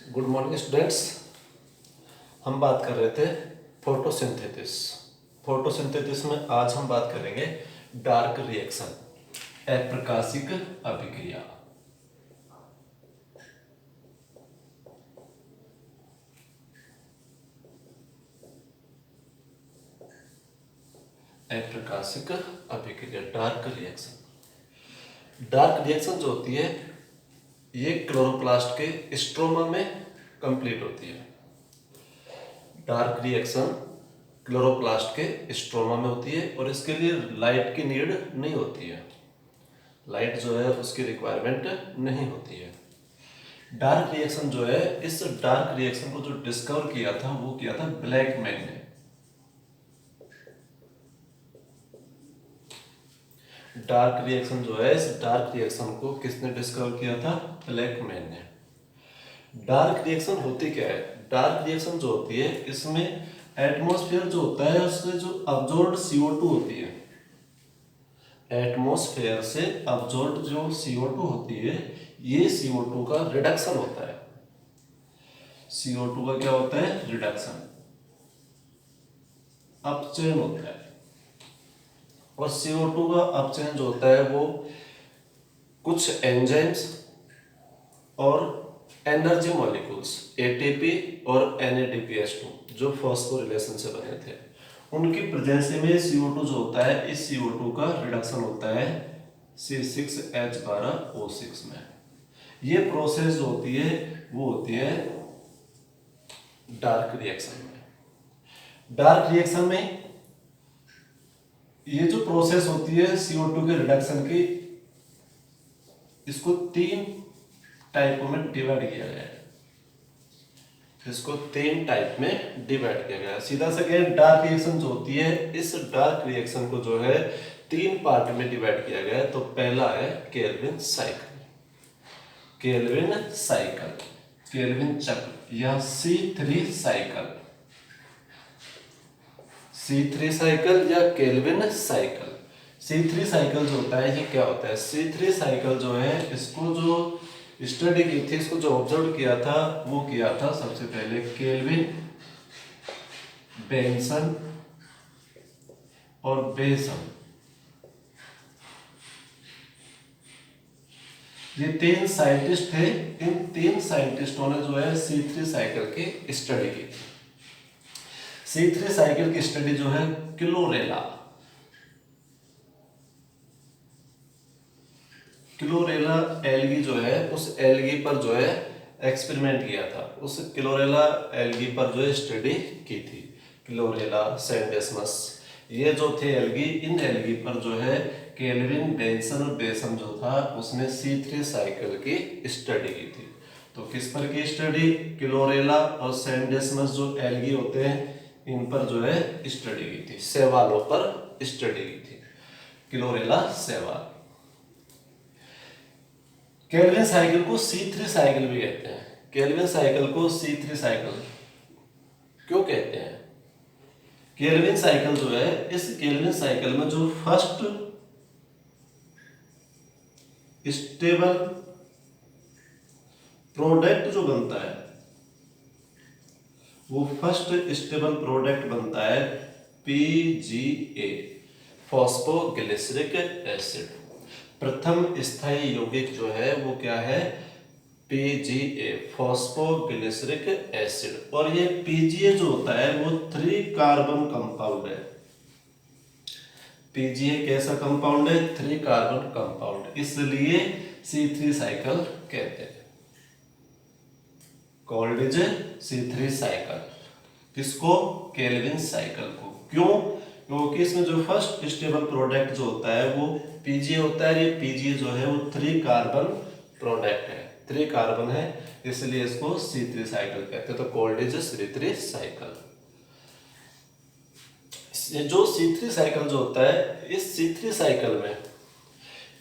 Good morning students. हम बात कर रहे थे फोटोसिंथेसिस। फोटोसिंथेसिस में आज हम बात करेंगे डार्क रिएक्शन, अप्रकाशिक अभिक्रिया। अप्रकाशिक अभिक्रिया, डार्क रिएक्शन। डार्क रिएक्शन जो होती है ये क्लोरोप्लास्ट के स्ट्रोमा में कंप्लीट होती है। डार्क रिएक्शन क्लोरोप्लास्ट के स्ट्रोमा में होती है और इसके लिए लाइट की नीड नहीं होती है। लाइट जो है उसकी रिक्वायरमेंट नहीं होती है। डार्क रिएक्शन जो है, इस डार्क रिएक्शन को जो डिस्कवर किया था वो किया था ब्लैकमैन ने। डार्क रिएक्शन जो है, इस डार्क रिएक्शन को किसने डिस्कवर किया था? ब्लैकमैन ने। डार्क रिएक्शन होती क्या है? डार्क रिएक्शन जो होती है इसमें एटमॉस्फेयर जो होता है उससे जो अब्जॉर्ब्ड CO2 होती है, एटमॉस्फेयर से अब्जॉर्ब्ड जो CO2 होती है, ये CO2 का रिडक्शन होता है। CO2 का क्या होता है? रिडक्शन, अपचयन होता है। और CO2 का अपचयन जो होता है वो कुछ एंजाइम्स और एनर्जी मॉलिक्यूल्स ATP और NADPH2 जो फॉस्फोरिलेशन से बने थे, उनकी प्रेजेंस में CO2 जो होता है, इस CO2 का रिडक्शन होता है C6H12O6 में। ये प्रोसेस जो होती है वो होती है डार्क रिएक्शन में। डार्क रिएक्शन में ये जो प्रोसेस होती है CO2 के रिडक्शन की, इसको 3 टाइपों में डिवाइड किया गया है। इसको 3 टाइप में डिवाइड किया गया है। सीधा सा कहें, डार्क रिएक्शन जो होती है, इस डार्क रिएक्शन को जो है 3 पार्ट में डिवाइड किया गया है। तो पहला है Calvin cycle, Calvin cycle, kelvin चक्र या C3 साइकिल, C3 साइकिल या केल्विन साइकिल। C3 साइकिल जो होता है ये क्या होता है? C3 साइकिल जो है, इसको जो स्टडी की थी, इसको जो ऑब्जर्व किया था वो किया था सबसे पहले केल्विन, बेंसन और बेसन। ये 3 साइंटिस्ट थे। इन 3 साइंटिस्टों ने जो है C3 साइकिल की स्टडी की थी। C3 साइकिल की स्टडी जो है क्लोरेला, क्लोरेला एल्गी जो है, उस एल्गी पर जो है एक्सपेरिमेंट किया था। उस क्लोरेला एल्गी पर जो है स्टडी की थी। क्लोरेला, सैंडेस्मस, ये जो थे एल्गी, इन एल्गी पर जो है केल्विन, बेंसन और बेसन जो था उसने C3 साइकिल की स्टडी की थी। तो किस पर की स्टडी? क्लोरेला और सैंडेस्मस जो एल्गी होते हैं इन पर जो है स्टडी की थी। शैवालों पर स्टडी की थी, क्लोरेला शैवाल। केल्विन साइकिल को C3 साइकिल भी कहते हैं। केल्विन साइकिल को C3 साइकिल क्यों कहते हैं? केल्विन साइकिल जो है, इस केल्विन साइकिल में जो फर्स्ट स्टेबल प्रोडक्ट जो बनता है, वो फर्स्ट स्टेबल प्रोडक्ट बनता है PGA, फॉस्फोग्लिसरिक एसिड। प्रथम स्थायी यौगिक जो है वो क्या है? PGA, phosphoglyceric acid. और ये PGA जो होता है वो 3 कार्बन कंपाउंड है। PGA कैसा कंपाउंड है? 3 कार्बन कंपाउंड, इसलिए C3 साइकिल कहते हैं। Called is C3 cycle. किसको? केल्विन साइकिल को। क्यों? क्योंकि इसमें जो फर्स्ट स्टेबल प्रोडक्ट जो होता है वो PGA होता है। ये PGA जो है वो 3 कार्बन प्रोडक्ट है, 3 कार्बन है, इसलिए इसको C3 साइकिल कहते हैं। तो कॉल्ड इज C3 साइकिल। जो C3 साइकिल जो होता है, इस C3 साइकिल में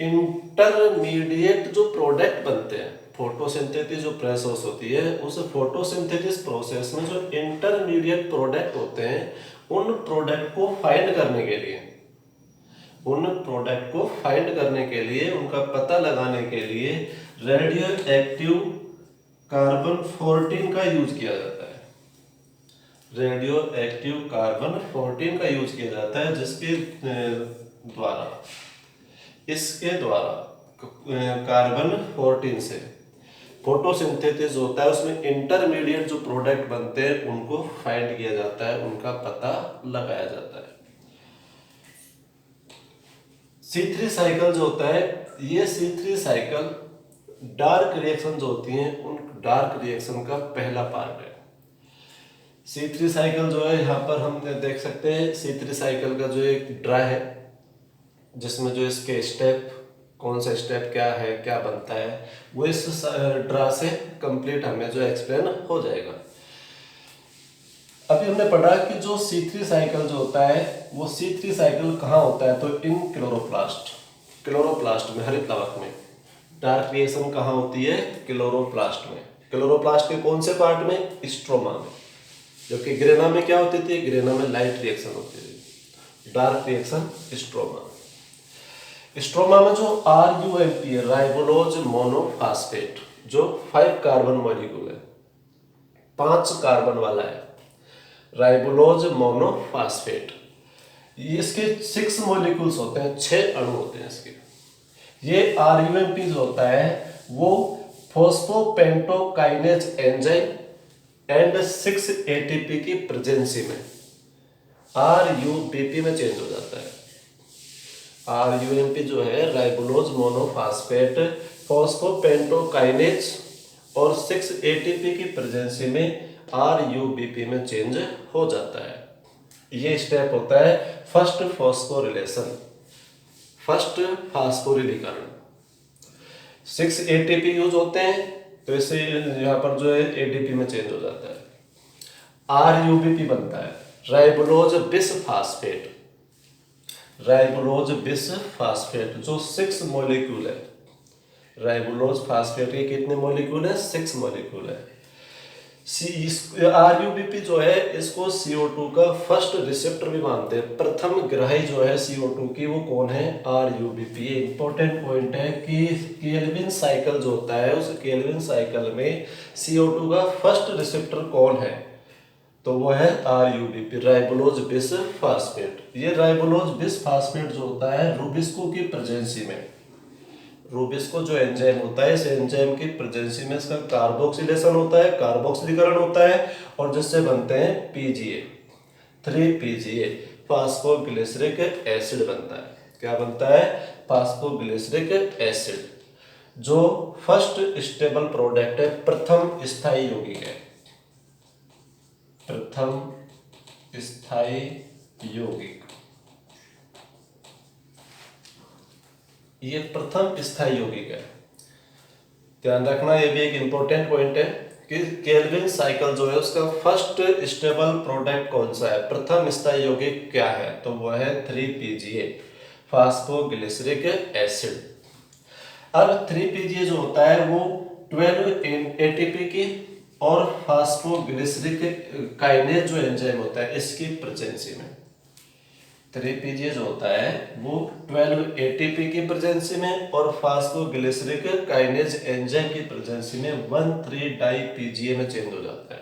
इंटरमीडिएट जो प्रोडक्ट बनते हैं, फोटोसिंथेसिस जो प्रोसेस होती है, उस फोटोसिंथेसिस प्रोसेस में जो इंटरमीडिएट प्रोडक्ट होते हैं, उन प्रोडक्ट को फाइंड करने के लिए, उनका पता लगाने के लिए रेडियो एक्टिव कार्बन 14 का यूज किया जाता है, रेडियो एक्टिव कार्बन 14 का यूज किया जाता है, जिसके द्वारा इसके द्वारा कार्बन 14 से फोटोसिंथेसिस होता है, उसमें इंटरमीडिएट जो प्रोडक्ट बनते हैं उनको फाइंड किया जाता है, उनका पता लगाया जाता है। C3 साइकिल जो होता है, ये C3 साइकिल डार्क रिएक्शन जो होती हैं उन डार्क रिएक्शन का पहला पार्ट है। C3 साइकिल जो है, यहाँ पर हम देख सकते हैं C3 साइकिल का जो एक ड्रा है, जिसमें जो इसके स्टेप, कौन सा स्टेप क्या है, क्या बनता है, वो इस ड्रा से कंप्लीट हमें जो एक्सप्लेन हो जाएगा। अभी हमने पढ़ा कि जो C3 साइकिल जो होता है, वो C3 साइकिल कहाँ होता है, तो इन क्लोरोप्लास्ट में, हरित लवक में। डार्क रिएक्शन कहाँ होती है, क्लोरोप्लास्ट में। क्लोरोप्लास्ट के कौन से पार्ट में, स्ट्रोमा में। जबकि ग्रेना में क्या होती थी, ग्रेना में लाइट रिएक्शन होती थी, डार्क रिएक्शन स्ट्रोमा। स्ट्रोमा में जो RUMP है, राइबोलोज मोनोफास्फेट, जो 5 कार्बन मॉलिक्यूल है, 5 कार्बन वाला है, राइबोलोज मोनोफास्फेट। इसके 6 मॉलिक्यूल्स होते हैं, 6 अणु होते हैं इसके। ये RUMP जो होता है वो फॉस्फोपेंटोकाइनेज एंजाइम एंड 6 ATP की प्रेजेंसी में RUBP में चेंज हो जाता है। RUMP जो है राइबोलोज मोनोफास्फेट, फॉस्फोपेंटोकाइनेज और 6 ATP की प्रेजेंसी में RUBP में चेंज हो जाता है। ये स्टेप होता है फर्स्ट फॉस्फोरिलेशन, फर्स्ट फास्फोरिलीकरण। 6 ATP यूज होते हैं, तो इससे यहाँ पर जो है ADP में चेंज हो जाता है, RUBP बनता है, राइबोलोज बिसफास्फेट। राइबोलोज बिसफास्फेट जो 6 मॉलिक्यूल है, राइबोलोज फास्फेट के कितने मॉलिक्यूल है, 6 मॉलिक्यूल है। RUBP जो है इसको CO2 का फर्स्ट रिसेप्टर भी मानते हैं, प्रथम ग्राही जो है CO2 की, वो कौन है, RUBP। ये इंपॉर्टेंट पॉइंट है कि केल्विन साइकिल जो होता है, उस केल्विन साइकिल में CO2 का फर्स्ट रिसेप्टर कौन है, तो वो है RUBP, राइबोलोज बिसफास्फेट। ये राइबोलोज बिसफास्फेट जो होता है रूबिस्को की प्रेजेंसी में, रूबिस्को जो एंजाइम होता है, इस एंजाइम की प्रेजेंसी में इसका कार्बोक्सिलेशन होता है, कार्बोक्सिलीकरण होता है, और जिससे बनते हैं PGA, 3PGA, फास्फोग्लिसरिक एसिड बनता है। क्या बनता है, फास्फोग्लिसरिक एसिड, जो फर्स्ट स्टेबल प्रोडक्ट है, प्रथम स्थायी यौगिक है, प्रथम स्थायी यौगिक। ये प्रथम स्थायी यौगिक है, ध्यान रखना, ये भी एक इंपॉर्टेंट पॉइंट है कि केल्विन साइकिल जो है उसका फर्स्ट स्टेबल प्रोडक्ट कौन सा है, प्रथम स्थायी यौगिक क्या है, तो वह है 3PGA, फास्फोग्लिसरिक एसिड। अब 3PGA जो होता है वो 12 ATP की और फास्फोग्लिसरिक काइनेज जो एंजाइम होता है इसकी प्रेजेंसी में, 3PGA जो होता है वो 12 ATP की प्रेजेंसी में और फास्फोग्लिसरिक काइनेज एंजाइम की प्रेजेंसी में 1,3-डाई-PGA में चेंज हो जाता है,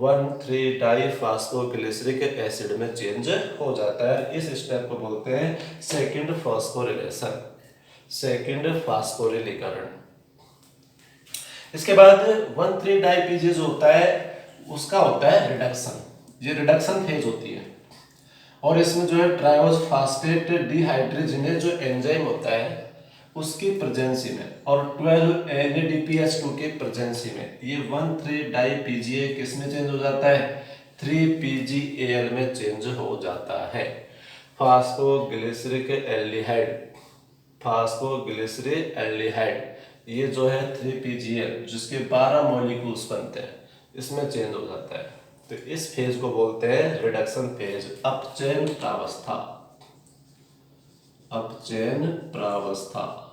1,3-डाई-फास्फोग्लिसरिक एसिड में चेंज हो जाता है। इस स्टेप को बोलते हैं सेकंड फॉस्फोरिलेशन, सेकंड फास्फोरिलीकरण। इसके बाद 1,3-डाई-PGA जो होता है उसका होता है रिडक्शन, ये रिडक्शन फेज होती है, और इसमें जो है ट्रायोज फास्फेट डिहाइड्रोजिनेज जो एंजाइम होता है उसकी प्रेजेंसी में और 12 NADPH2 की प्रेजेंसी में ये 1,3-डाई-PGA किस में चेंज हो जाता है, 3PGAL में चेंज हो जाता है, फास्फोग्लिसरिक एल्डिहाइड, फास्फोग्लिसरिक एल्डिहाइड, ये जो है 3PGAL जिसके 12 मॉलिक्यूल्स बनते हैं, इसमें चेंज हो जाता है। तो इस फेज को बोलते हैं रिडक्शन फेज, अपचयन प्रावस्था, अपचयन प्रावस्था।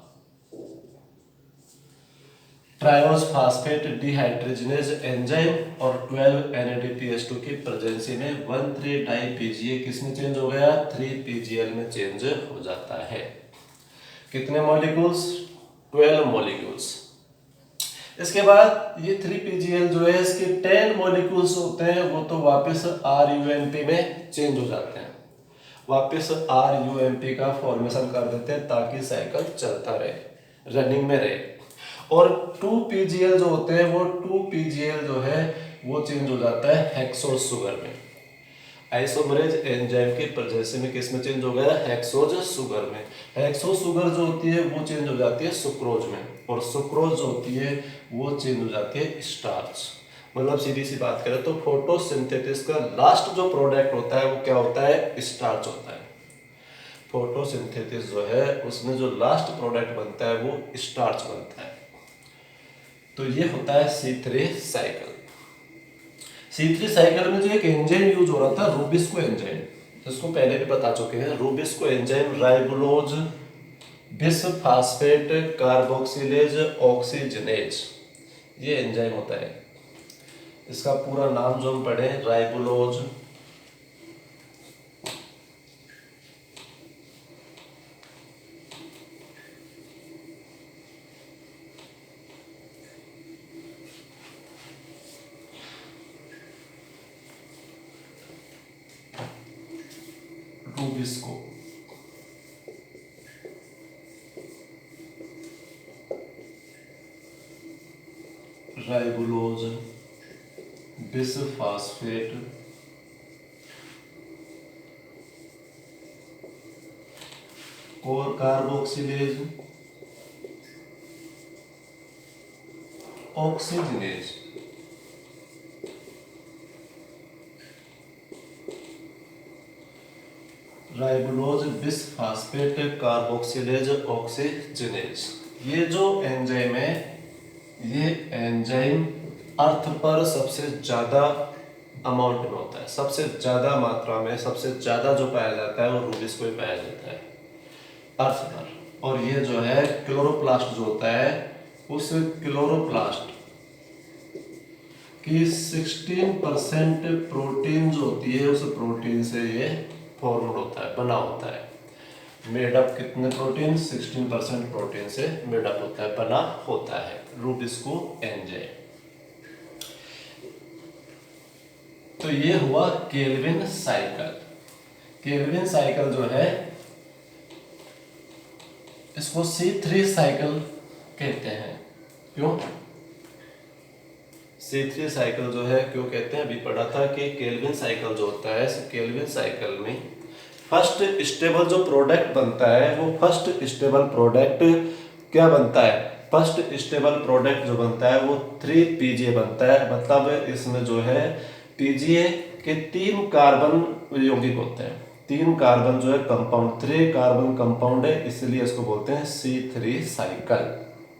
ट्रायोज फास्फेट डिहाइड्रोजिनेज एंजाइम और 12 NADPH2 की प्रेजेंसी में 1,3-डाई-PGA किस में चेंज हो गया, 3PGAL में चेंज हो जाता है। कितने मॉलिक्यूल्स, 12 मॉलिक्यूल्स। इसके बाद ये 3PGL जो है इसके 10 मॉलिक्यूल्स होते हैं वो तो वापस RUMP में चेंज हो जाते हैं, वापस RUMP का फॉर्मेशन कर देते हैं ताकि साइकिल चलता रहे, रनिंग में रहे। और 2PGL जो होते हैं वो 2PGL जो है वो चेंज हो जाता है हेक्सोज शुगर में। आइसोमरेज एंजाइम की प्रेजेंस में किस में चेंज हो गया? हेक्सोज शुगर में। हेक्सोज शुगर जो होती है वो चेंज हो जाती है सुक्रोज में, और सुक्रोज जो होती है वो चेंज हो जाती है स्टार्च। मतलब सीधी सी बात करें तो फोटोसिंथेसिस का लास्ट जो प्रोडक्ट होता है वो क्या होता है? स्टार्च होता है। फोटोसिंथेसिस जो है उसमें जो लास्ट प्रोडक्ट बनता है वो स्टार्च बनता है। तो ये होता है C3 साइकिल। C3 साइकिल में जो एक एंजाइम यूज हो रहा था रूबिस्को एंजाइम, जिसको पहले भी बता चुके हैं, rubisco enzyme ribulose bisphosphate carboxylase oxygenase, ये एंजाइम होता है। इसका पूरा नाम जो हम पढ़े राइबोलोज रूबिस्को राइबोलोज बिसफास्फेट और carboxylase oxygenase. Ribulose bisphosphate carboxylase oxygenase, ये जो एंजाइम है ये एंजाइम अर्थ पर सबसे ज्यादा अमाउंट में होता है, सबसे ज्यादा मात्रा में, सबसे ज्यादा जो पाया जाता है वो रूबिस्को में पाया जाता है अर्थ पर। और ये जो है क्लोरोप्लास्ट जो होता है उस क्लोरोप्लास्ट की 16% प्रोटीन जो होती है उस प्रोटीन से ये फॉर्म होता है, बना होता है। मेडअप कितने प्रोटीन? 16% प्रोटीन से मेडअप होता है, बना होता है रूबिस्को एंजाइम। तो ये हुआ केल्विन साइकिल। केल्विन साइकिल जो है इसको C3 साइकिल कहते हैं। क्यों C3 साइकिल जो है क्यों कहते हैं? अभी पढ़ा था कि केल्विन साइकिल जो होता है, केल्विन साइकिल में फर्स्ट स्टेबल जो प्रोडक्ट बनता है वो फर्स्ट स्टेबल प्रोडक्ट क्या बनता है? फर्स्ट स्टेबल प्रोडक्ट जो बनता है वो 3PGA बनता है। मतलब इसमें जो है PGA के 3 कार्बन यौगिक होते हैं, 3 कार्बन जो है कंपाउंड, 3 कार्बन कंपाउंड है, इसलिए इसको बोलते हैं C3 साइकिल।